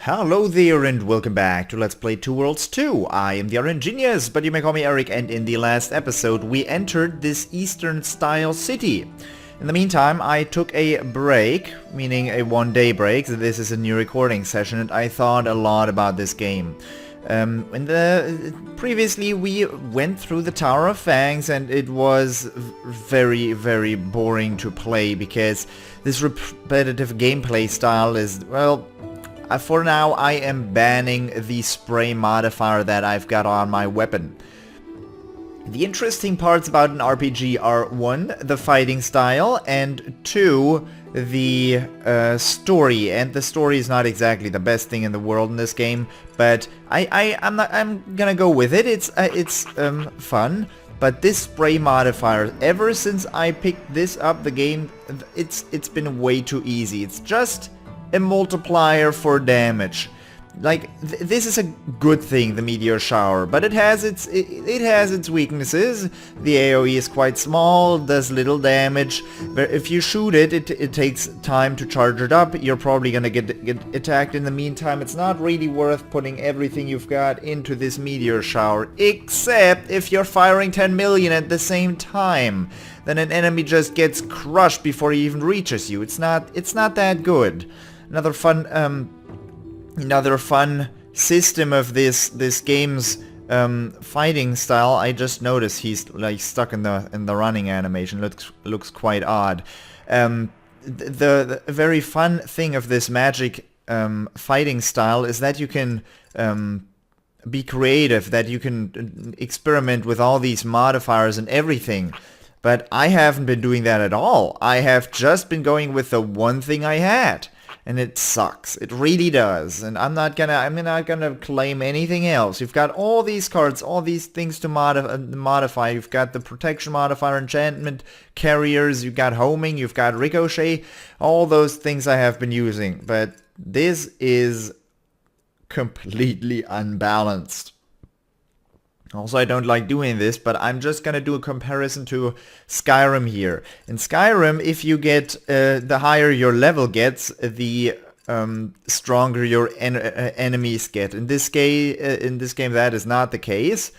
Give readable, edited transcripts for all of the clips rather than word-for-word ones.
Hello there and welcome back to Let's Play Two Worlds 2. I am the RNGenius, but you may call me Eric, and in the last episode we entered this Eastern style city. In the meantime, I took a break, meaning a one-day break. This is a new recording session and I thought a lot about this game. Previously we went through the Tower of Fangs and it was very, very boring to play because this repetitive gameplay style is, well, for now I am banning the spray modifier that I've got on my weapon. The interesting parts about an RPG are 1, the fighting style, and 2, the story. And the story is not exactly the best thing in the world in this game, but I'm gonna go with it. It's fun. But this spray modifier, ever since I picked this up, the game, it's been way too easy. It's just a multiplier for damage. Like, this is a good thing, the meteor shower, but it has its weaknesses. The AoE is quite small, does little damage, but if you shoot it, it takes time to charge it up. You're probably gonna get attacked in the meantime. It's not really worth putting everything you've got into this meteor shower, except if you're firing 10 million at the same time. Then an enemy just gets crushed before he even reaches you. It's not that good. Another fun system of this game's fighting style. I just noticed he's like stuck in the running animation. Looks quite odd. The very fun thing of this magic fighting style is that you can be creative, that you can experiment with all these modifiers and everything. But I haven't been doing that at all. I have just been going with the one thing I had. And it sucks. It really does. And I'm not gonna claim anything else. You've got all these cards, all these things to modify. You've got the protection modifier, enchantment, carriers, you've got homing, you've got ricochet. All those things I have been using. But this is completely unbalanced. Also, I don't like doing this, but I'm just gonna do a comparison to Skyrim here. In Skyrim, if you get, the higher your level gets, the stronger your enemies get. In this game, that is not the case.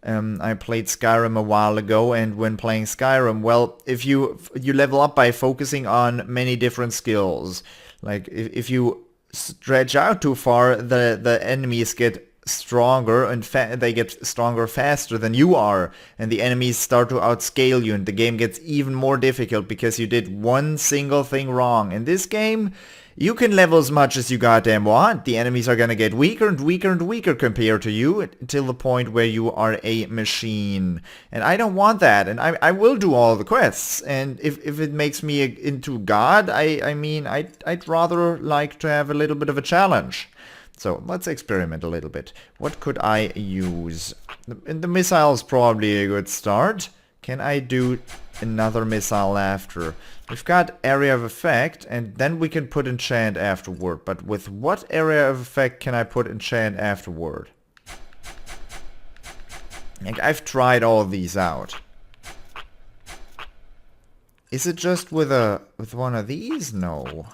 I played Skyrim a while ago, and when playing Skyrim, well, if you level up by focusing on many different skills. Like, if you stretch out too far, the enemies get stronger and they get stronger faster than you are, and the enemies start to outscale you, and the game gets even more difficult because you did one single thing wrong. In this game, you can level as much as you goddamn want. The enemies are gonna get weaker and weaker and weaker compared to you until the point where you are a machine. And I don't want that, and I will do all the quests, and if it makes me into God, I mean, I'd rather like to have a little bit of a challenge. So let's experiment a little bit. What could I use? The missile is probably a good start. Can I do another missile after? We've got area of effect, and then we can put enchant afterward. But with what area of effect can I put enchant afterward? Like, I've tried all these out. Is it just with one of these? No.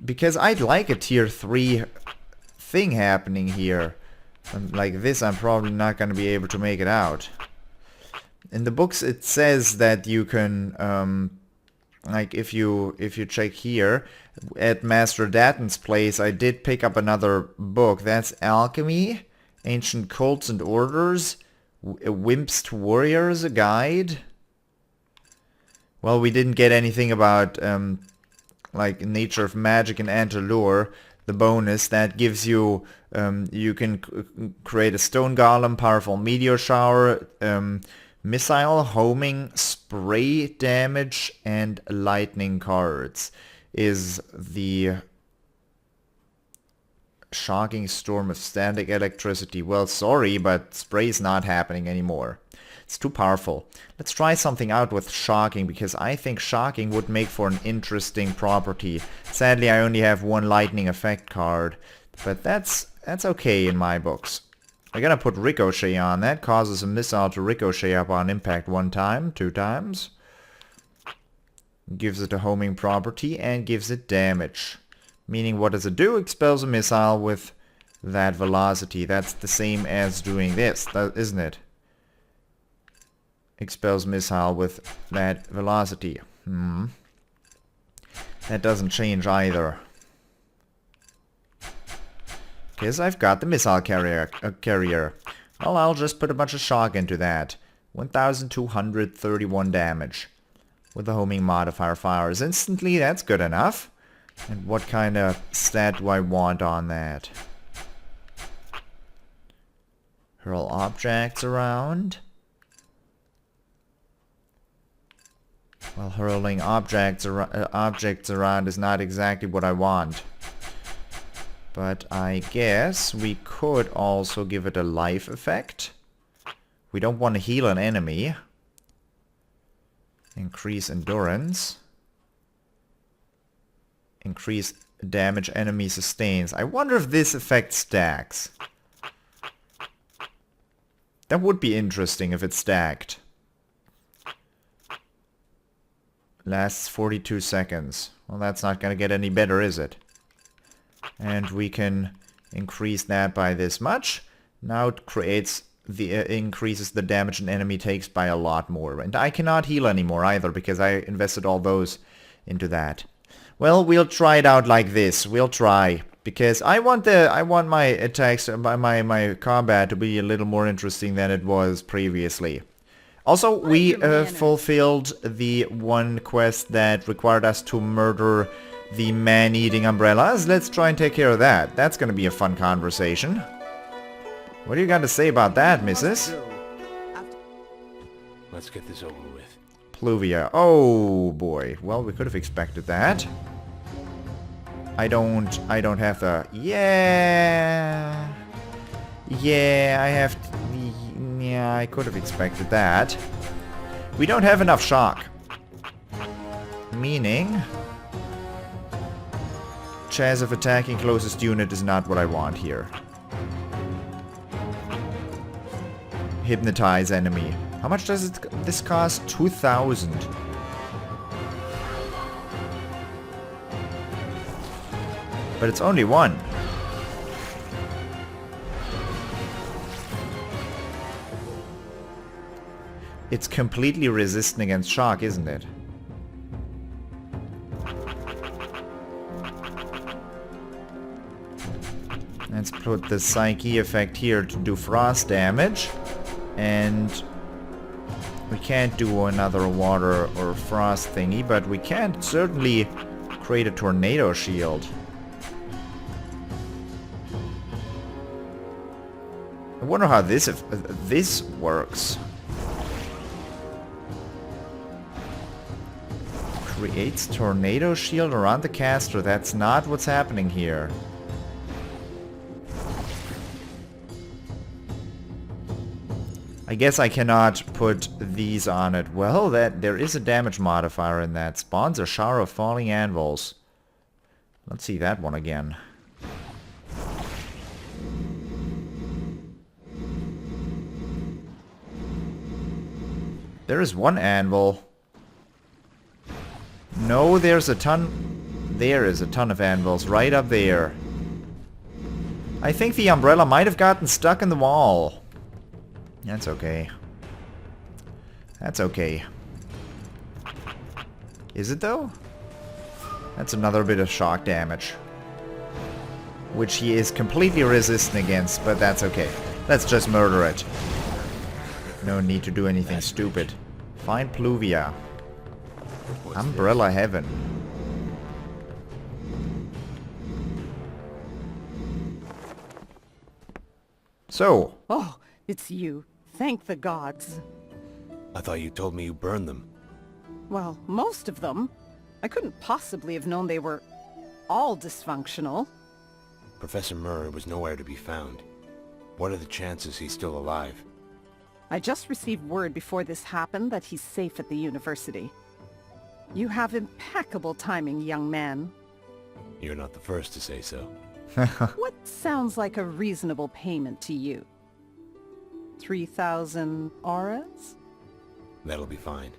Because I'd like a tier 3 thing happening here. And like this, I'm probably not going to be able to make it out. In the books it says that you can, like if you check here, at Master Datton's place, I did pick up another book. That's Alchemy, Ancient Cults and Orders, Wimps to Warriors, a guide. Well, we didn't get anything about like Nature of Magic and Antaloor, the bonus that gives you, you can create a stone golem, powerful meteor shower, missile, homing, spray damage, and lightning cards. Is the shocking storm of static electricity. Well, sorry, but spray is not happening anymore. It's too powerful. Let's try something out with shocking, because I think shocking would make for an interesting property. Sadly, I only have one lightning effect card, but that's okay in my books. I'm gonna put ricochet on. That causes a missile to ricochet upon impact 1 time, 2 times. Gives it a homing property and gives it damage. Meaning, what does it do? Expels a missile with that velocity. That's the same as doing this, isn't it? Expels missile with that velocity. That doesn't change either. Because I've got the missile carrier. Well, I'll just put a bunch of shock into that. 1,231 damage. With the homing modifier fires instantly, that's good enough. And what kind of stat do I want on that? Hurl objects around. Well, hurling objects around is not exactly what I want. But I guess we could also give it a life effect. We don't want to heal an enemy. Increase endurance. Increase damage enemy sustains. I wonder if this effect stacks. That would be interesting if it stacked. Lasts 42 seconds. Well, that's not going to get any better, is it? And we can increase that by this much. Now it creates increases the damage an enemy takes by a lot more. And I cannot heal anymore either because I invested all those into that. Well, we'll try it out like this. We'll try. Because I want my attacks, my combat to be a little more interesting than it was previously. Also, we fulfilled the one quest that required us to murder the man-eating umbrellas. Let's try and take care of that. That's going to be a fun conversation. What do you got to say about that, missus? Let's get this over with. Pluvia. Oh, boy. Well, we could have expected that. I don't have the... Yeah, I have to... Yeah, I could have expected that. We don't have enough shock. Meaning... chance of attacking closest unit is not what I want here. Hypnotize enemy. How much does this cost? 2,000. But it's only one. It's completely resistant against shock, isn't it? Let's put the Psyche effect here to do frost damage. And we can't do another water or frost thingy, but we can certainly create a tornado shield. I wonder how this works. Creates tornado shield around the caster. That's not what's happening here. I guess I cannot put these on it. Well, there is a damage modifier in that. Spawns a shower of falling anvils. Let's see that one again. There is one anvil. No, there's a ton... There is a ton of anvils right up there. I think the umbrella might have gotten stuck in the wall. That's okay. That's okay. Is it though? That's another bit of shock damage. Which he is completely resistant against, but that's okay. Let's just murder it. No need to do anything stupid. Find Pluvia. Umbrella Heaven. So. Oh, it's you. Thank the gods. I thought you told me you burned them. Well, most of them. I couldn't possibly have known they were all dysfunctional. Professor Murray was nowhere to be found. What are the chances he's still alive? I just received word before this happened that he's safe at the university. You have impeccable timing, young man. You're not the first to say so. What sounds like a reasonable payment to you? 3,000 auras? That'll be fine.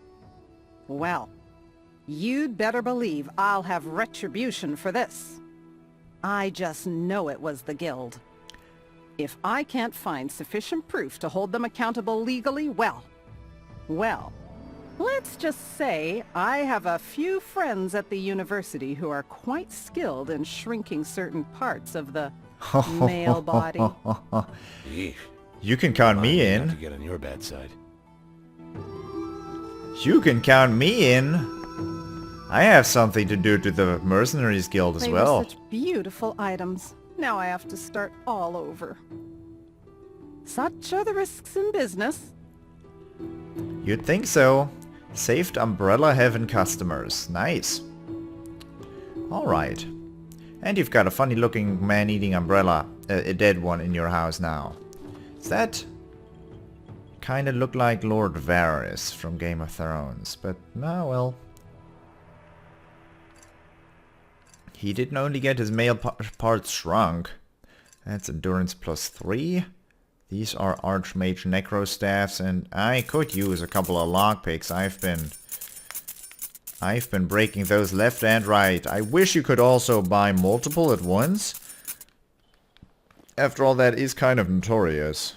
Well, you'd better believe I'll have retribution for this. I just know it was the guild. If I can't find sufficient proof to hold them accountable legally, well, let's just say I have a few friends at the university who are quite skilled in shrinking certain parts of the male body. Yeesh. You can count me Remind not in. to get on your bad side. You can count me in. I have something to do to the Mercenaries Guild as They well. were such beautiful items. Now I have to start all over. Such are the risks in business. You'd think so. Saved Umbrella Heaven customers. Nice. Alright. And you've got a funny looking man-eating umbrella, a dead one in your house now. Does that kinda look like Lord Varys from Game of Thrones? But, nah, well. He didn't only get his male parts shrunk. That's endurance +3. These are Archmage Necro Staffs, and I could use a couple of lockpicks. I've been breaking those left and right. I wish you could also buy multiple at once. After all, that is kind of notorious.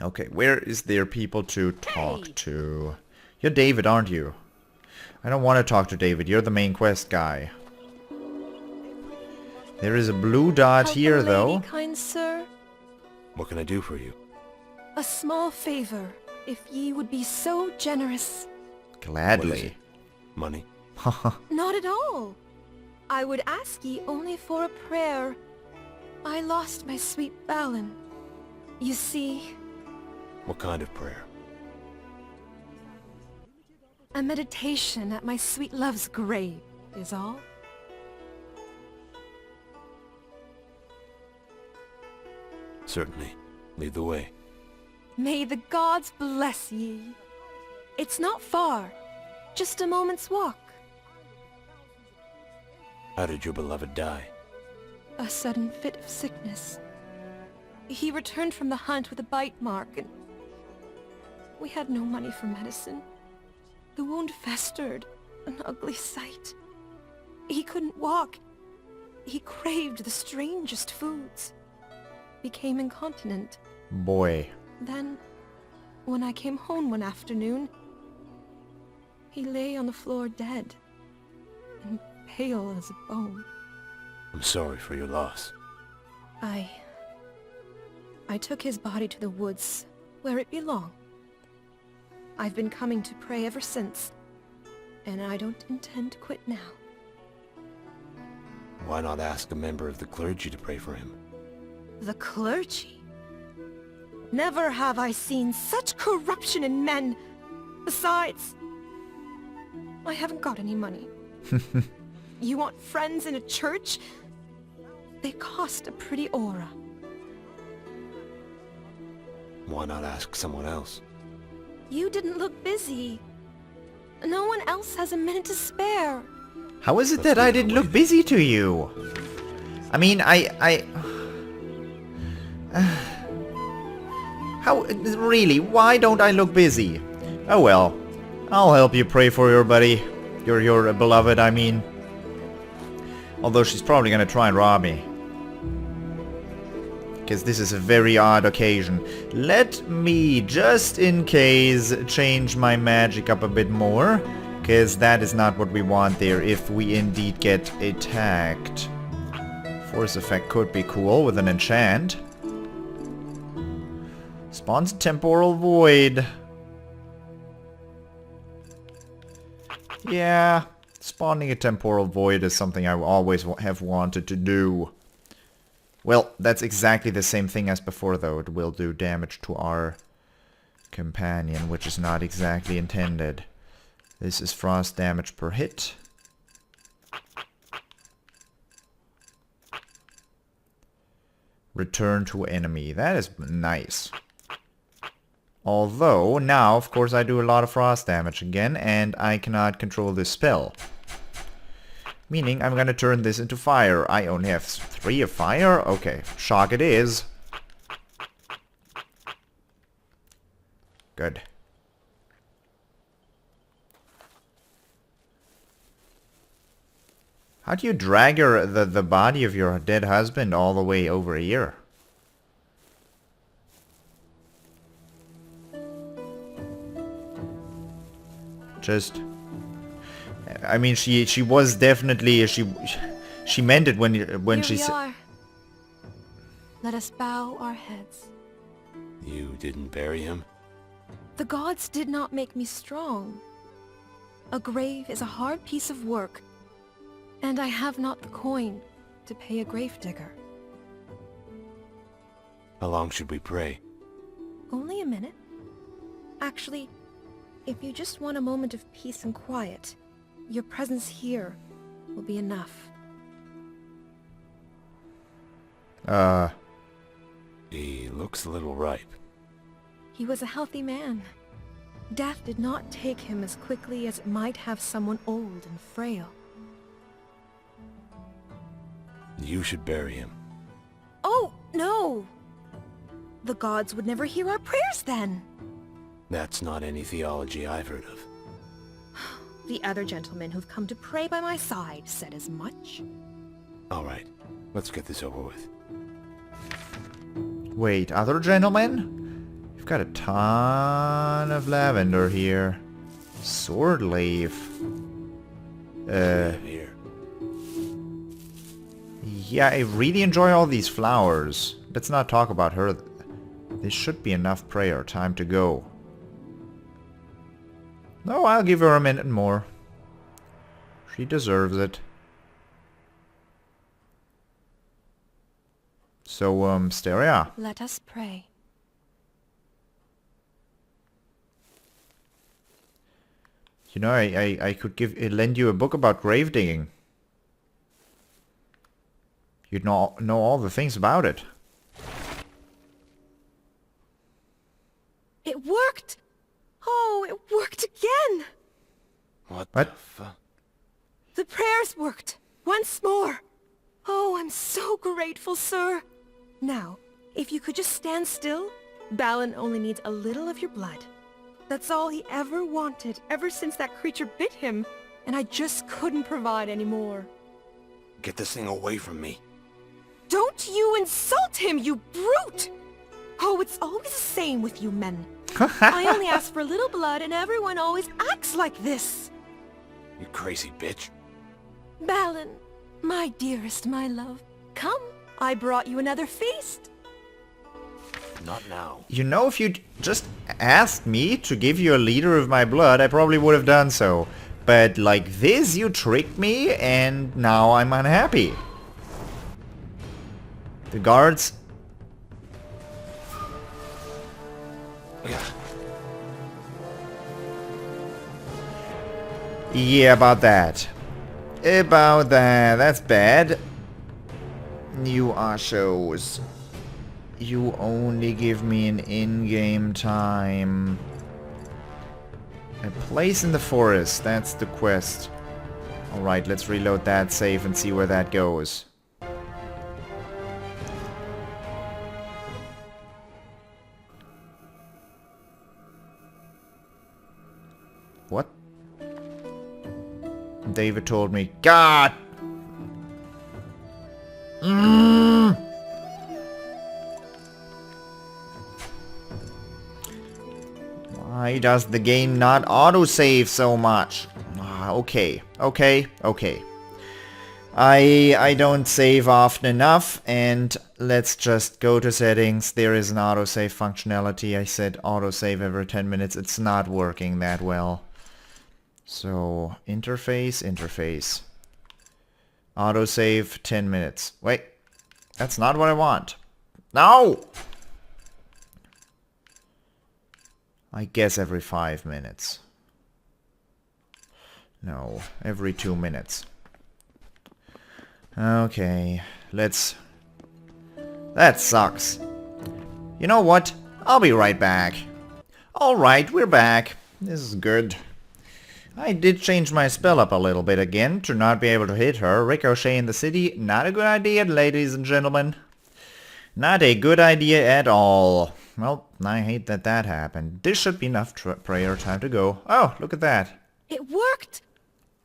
Okay, where is there people to talk to? You're David, aren't you? I don't want to talk to David. You're the main quest guy. There is a blue dot here, though. Kind sir, What can I do for you? a small favor, if ye would be so generous. What is Gladly. it? Money? Not at all. I would ask ye only for a prayer. I lost my sweet Balin. You see, What kind of prayer? a meditation at my sweet love's grave is all. Certainly. Lead the way. May the gods bless ye. It's not far, just a moment's walk. How did your beloved die? A sudden fit of sickness. He returned from the hunt with a bite mark, and we had no money for medicine. The wound festered, an ugly sight. He couldn't walk. He craved the strangest foods. Became incontinent. Boy. Then, when I came home one afternoon, he lay on the floor dead, and pale as a bone. I'm sorry for your loss. I took his body to the woods, where it belonged. I've been coming to pray ever since, and I don't intend to quit now. Why not ask a member of the clergy to pray for him? The clergy? Never have I seen such corruption in men. Besides, I haven't got any money. You want friends in a church? They cost a pretty aura. Why not ask someone else? You didn't look busy. No one else has a minute to spare. How is it Let's that I get didn't away look busy to you? I mean, how... Really, why don't I look busy? Oh well. I'll help you pray for your buddy. Your beloved, I mean. Although she's probably gonna try and rob me. Because this is a very odd occasion. Let me, just in case, change my magic up a bit more. Because that is not what we want there if we indeed get attacked. Force effect could be cool with an enchant. Spawns a temporal void. Yeah, spawning a temporal void is something I always have wanted to do. Well, that's exactly the same thing as before, though. It will do damage to our companion, which is not exactly intended. This is frost damage per hit. Return to enemy. That is nice. Although, now, of course, I do a lot of frost damage again, and I cannot control this spell. Meaning, I'm gonna turn this into fire. I only have 3 of fire? Okay, shock it is. Good. How do you drag the body of your dead husband all the way over here? Just... I mean, she was definitely... She meant it when she Here we said... are. Let us bow our heads. You didn't bury him? The gods did not make me strong. A grave is a hard piece of work, and I have not the coin to pay a gravedigger. How long should we pray? Only a minute. Actually, if you just want a moment of peace and quiet, your presence here will be enough. He looks a little ripe. He was a healthy man. Death did not take him as quickly as it might have someone old and frail. You should bury him. Oh, no! The gods would never hear our prayers then. That's not any theology I've heard of. The other gentlemen who've come to pray by my side said as much. All right, let's get this over with. Wait, other gentlemen? You've got a ton of lavender here. Sword leaf. Here. Yeah, I really enjoy all these flowers. Let's not talk about her. This should be enough prayer. Time to go. No, I'll give her a minute more. She deserves it. So, Steria. Let us pray. You know, I could lend you a book about grave digging. You'd know all the things about it. It worked! Oh, it worked again! What What? the fuck? The prayers worked! Once more! Oh, I'm so grateful, sir! Now, if you could just stand still, Balin only needs a little of your blood. That's all he ever wanted, ever since that creature bit him, and I just couldn't provide any more. Get this thing away from me. Don't you insult him, you brute! Oh, it's always the same with you men. I only ask for a little blood and everyone always acts like this. You crazy bitch. Balin, my dearest, my love, come. I brought you another feast. Not now. You know, if you'd just asked me to give you a liter of my blood, I probably would have done so. But like this, you tricked me, and now I'm unhappy. The guards... Yeah. Yeah, about that. That's bad. You Ashos. You only give me an in-game time. A place in the forest, that's the quest. Alright, let's reload that save and see where that goes. What? David told me. God! Why does the game not autosave so much? Okay. I don't save often enough, and let's just go to settings. There is an autosave functionality. I said autosave every 10 minutes. It's not working that well. So, interface. Autosave 10 minutes. Wait, that's not what I want. No! I guess every 5 minutes. No, every 2 minutes. Okay, let's... That sucks. You know what? I'll be right back. Alright, we're back. This is good. I did change my spell up a little bit again to not be able to hit her. Ricochet in the city, not a good idea, ladies and gentlemen. Not a good idea at all. Well, I hate that happened. This should be enough prayer time to go. Oh, look at that. It worked!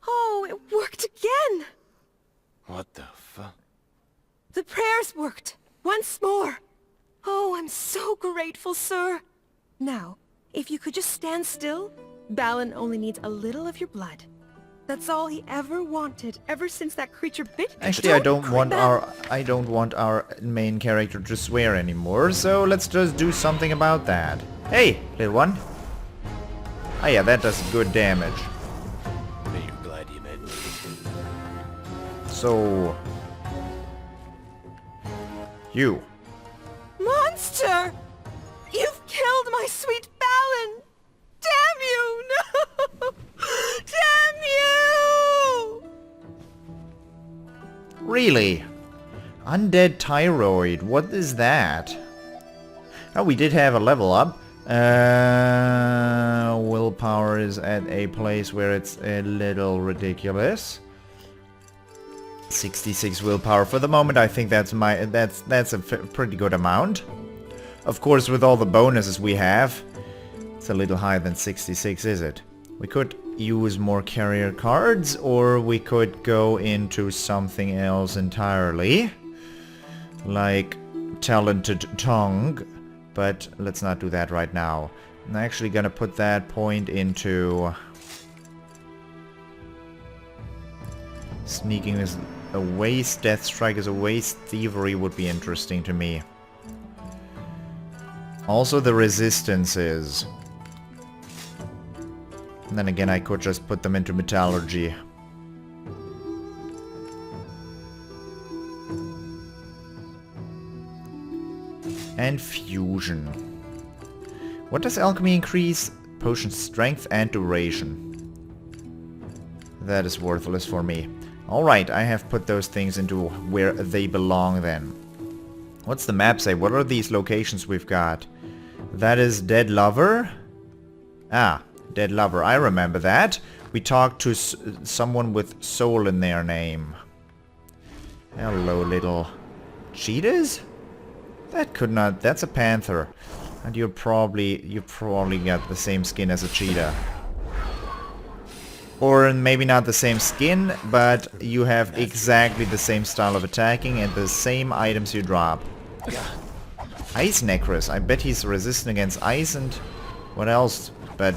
Oh, it worked again! What the fuck? The prayers worked! Once more! Oh, I'm so grateful, sir! Now, if you could just stand still, Balin only needs a little of your blood. That's all he ever wanted, ever since that creature bit him. Actually, I don't want our main character to swear anymore, so let's just do something about that. Hey, little one. Oh yeah, that does good damage. Are you glad you met me? So... you. Monster! You've killed my sweet Balin! Damn you! No! Damn you! Really? Undead Thyroid, what is that? Oh, we did have a level up. Willpower is at a place where it's a little ridiculous. 66 willpower for the moment. I think that's a pretty good amount. Of course, with all the bonuses we have, it's a little higher than 66, is it? We could use more carrier cards, or we could go into something else entirely, like talented tongue, but let's not do that right now. I'm actually gonna put that point into sneaking is a waste, death strike is a waste, thievery would be interesting to me. Also the resistances. And then again, I could just put them into metallurgy. And fusion. What does alchemy increase? Potion strength and duration. That is worthless for me. Alright, I have put those things into where they belong then. What's the map say? What are these locations we've got? That is Dead Lover. Ah, Dead Lover. I remember that. We talked to someone with soul in their name. Hello, little cheetahs? That could not... That's a panther. And you probably got the same skin as a cheetah. Or maybe not the same skin, but you have exactly the same style of attacking and the same items you drop. Ice Necros. I bet he's resistant against ice and what else, but...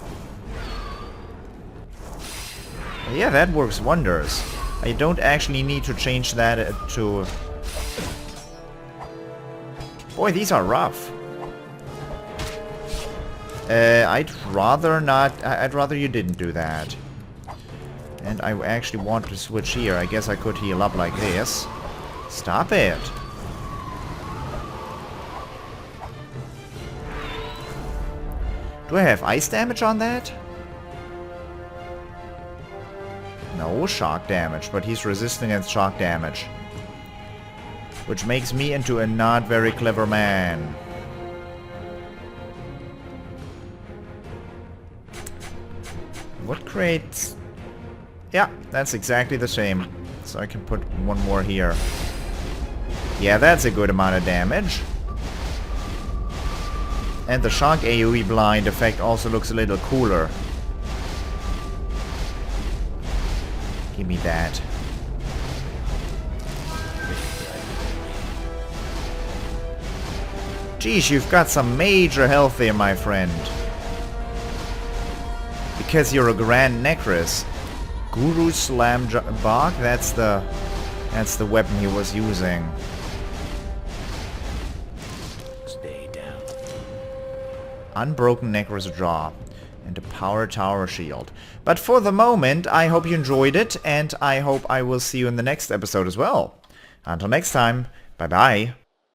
yeah, that works wonders. I don't actually need to change that to... Boy, these are rough. I'd rather not... I'd rather you didn't do that. And I actually want to switch here. I guess I could heal up like this. Stop it! Do I have ice damage on that? No, shock damage, but he's resistant against shock damage. Which makes me into a not very clever man. What creates... yeah, that's exactly the same. So I can put one more here. Yeah, that's a good amount of damage. And the shock AoE blind effect also looks a little cooler. Give me that. Geez, you've got some major health there, my friend. Because you're a Grand Necros. Guru Slam Bark, that's the weapon he was using. Stay down. Unbroken Necros Jaw. And a Power Tower Shield. But for the moment, I hope you enjoyed it, and I hope I will see you in the next episode as well. Until next time, bye bye.